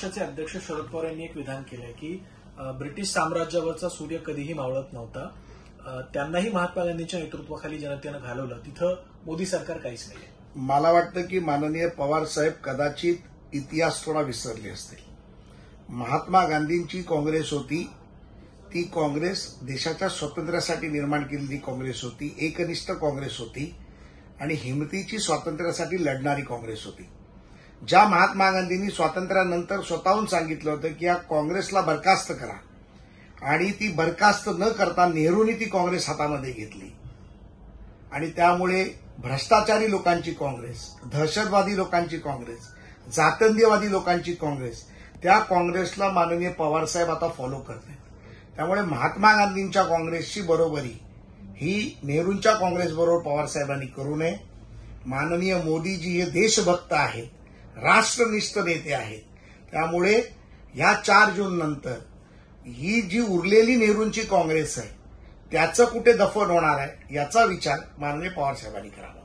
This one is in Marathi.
पक्षाचे अध्यक्ष शरद पवार यांनी एक विधान केलंय की ब्रिटिश साम्राज्यावरचा सूर्य कधीही मावळत नव्हता, त्यांनाही महात्मा गांधींच्या नेतृत्वाखाली जनतेनं घालवलं, तिथं मोदी सरकार काहीच नाही. मला वाटतं की माननीय पवार साहेब कदाचित इतिहास थोडा विसरले असतील. महात्मा गांधींची काँग्रेस होती, ती काँग्रेस देशाच्या स्वातंत्र्यासाठी निर्माण केलेली काँग्रेस होती, एकनिष्ठ काँग्रेस होती आणि हिमतीची स्वातंत्र्यासाठी लढणारी काँग्रेस होती. ज्या महात्मा गांधींनी स्वातंत्र्यानंतर स्वतःहून सांगितलं होतं की या काँग्रेसला बरखास्त करा आणि ती बरखास्त न करता नेहरूंनी ती काँग्रेस हातामध्ये घेतली आणि त्यामुळे भ्रष्टाचारी लोकांची काँग्रेस, दहशतवादी लोकांची काँग्रेस, जातीयवादी लोकांची काँग्रेस, त्या काँग्रेसला माननीय पवारसाहेब आता फॉलो करतात. त्यामुळे महात्मा गांधींच्या काँग्रेसची बरोबरी ही नेहरूंच्या काँग्रेसबरोबर पवारसाहेबांनी करू नये. माननीय मोदीजी हे देशभक्त आहेत, राष्ट्रनिष्ठ नेते आहेत. त्यामुळे या 4 जून नंतर ही जी उरलेली नेहरूंची काँग्रेस आहे त्याचं कुठे दफन होणार आहे याचा विचार माननीय पवारसाहेबांनी करावा.